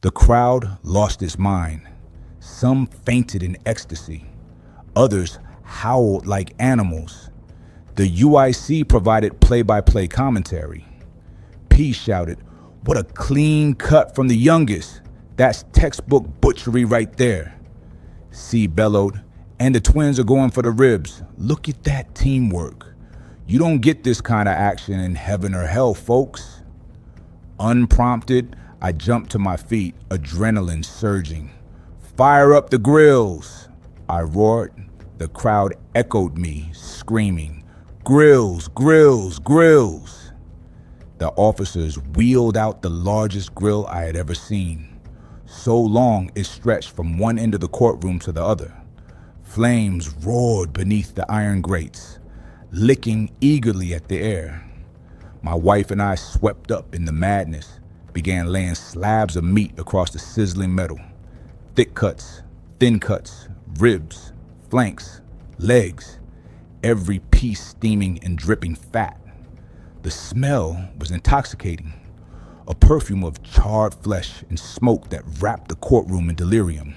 The crowd lost its mind. Some fainted in ecstasy. Others howled like animals. The UIC provided play-by-play commentary. P shouted, "What a clean cut from the youngest. That's textbook butchery right there." C bellowed, "And the twins are going for the ribs. Look at that teamwork. You don't get this kind of action in heaven or hell, folks." Unprompted, I jumped to my feet, adrenaline surging. "Fire up the grills!" I roared. The crowd echoed me, screaming, "Grills, grills, grills!" The officers wheeled out the largest grill I had ever seen. So long it stretched from one end of the courtroom to the other. Flames roared beneath the iron grates, licking eagerly at the air. My wife and I swept up in the madness, began laying slabs of meat across the sizzling metal. Thick cuts, thin cuts, ribs, flanks, legs, every piece steaming and dripping fat. The smell was intoxicating, a perfume of charred flesh and smoke that wrapped the courtroom in delirium.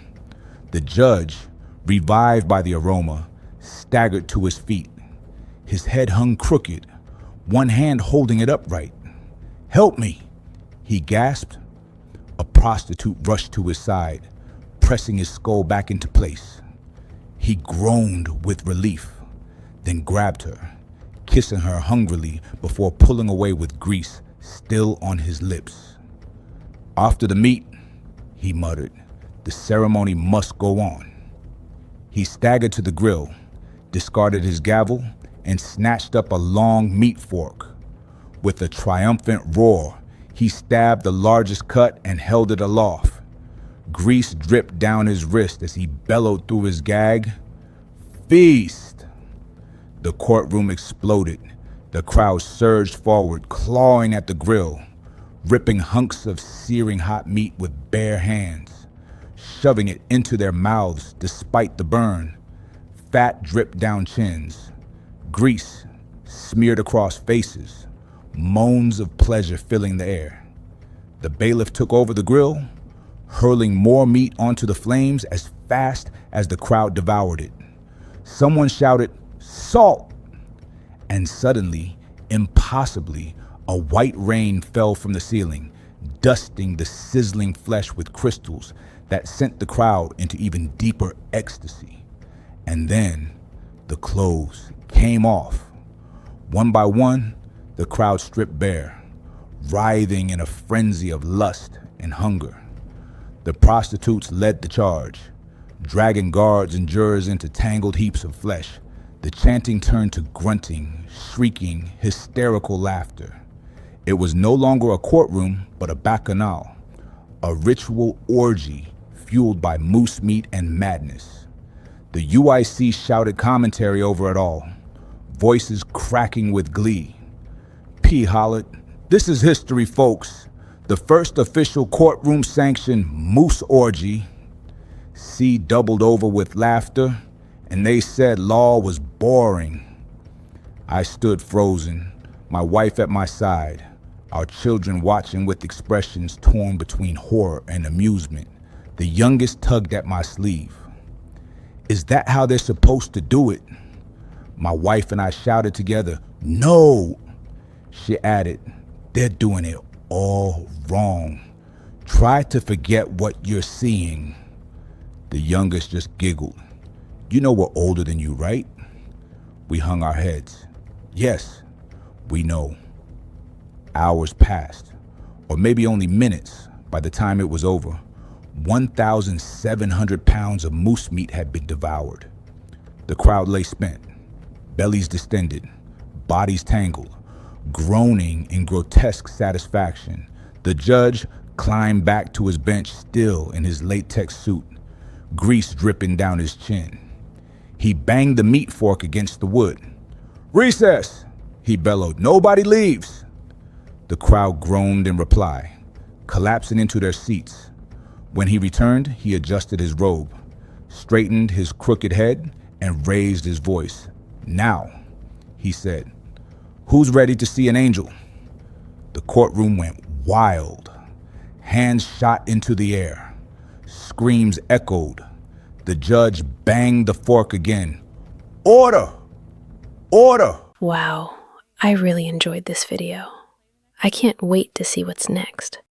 The judge, revived by the aroma, staggered to his feet. His head hung crooked, one hand holding it upright. "Help me," he gasped. A prostitute rushed to his side, pressing his skull back into place. He groaned with relief, then grabbed her, kissing her hungrily before pulling away with grease still on his lips. "After the meat," he muttered, "the ceremony must go on." He staggered to the grill, discarded his gavel, and snatched up a long meat fork. With a triumphant roar, he stabbed the largest cut and held it aloft. Grease dripped down his wrist as he bellowed through his gag, "Feast!" The courtroom exploded. The crowd surged forward, clawing at the grill, ripping hunks of searing hot meat with bare hands, shoving it into their mouths despite the burn. Fat dripped down chins, grease smeared across faces, moans of pleasure filling the air. The bailiff took over the grill, hurling more meat onto the flames as fast as the crowd devoured it. Someone shouted, "Salt!" And suddenly, impossibly, a white rain fell from the ceiling, dusting the sizzling flesh with crystals that sent the crowd into even deeper ecstasy. And then the clothes came off. One by one, the crowd stripped bare, writhing in a frenzy of lust and hunger. The prostitutes led the charge, dragging guards and jurors into tangled heaps of flesh. The chanting turned to grunting, shrieking, hysterical laughter. It was no longer a courtroom, but a bacchanal, a ritual orgy fueled by moose meat and madness. The UIC shouted commentary over it all, voices cracking with glee. P hollered, "This is history, folks. The first official courtroom-sanctioned moose orgy." C doubled over with laughter, and they said law was boring. I stood frozen, my wife at my side, our children watching with expressions torn between horror and amusement. The youngest tugged at my sleeve. "Is that how they're supposed to do it?" My wife and I shouted together, "No!" She added, "They're doing it all wrong. Try to forget what you're seeing." The youngest just giggled. "You know we're older than you, right?" We hung our heads. "Yes, we know." Hours passed, or maybe only minutes by the time it was over. 1,700 pounds of moose meat had been devoured. The crowd lay spent, bellies distended, bodies tangled, groaning in grotesque satisfaction. The judge climbed back to his bench still in his latex suit, grease dripping down his chin. He banged the meat fork against the wood. "Recess!" he bellowed. "Nobody leaves!" The crowd groaned in reply, collapsing into their seats. When he returned, he adjusted his robe, straightened his crooked head, and raised his voice. "Now," he said, "who's ready to see an angel?" The courtroom went wild. Hands shot into the air. Screams echoed. The judge banged the fork again. Order! Order! Wow, I really enjoyed this video. I can't wait to see what's next.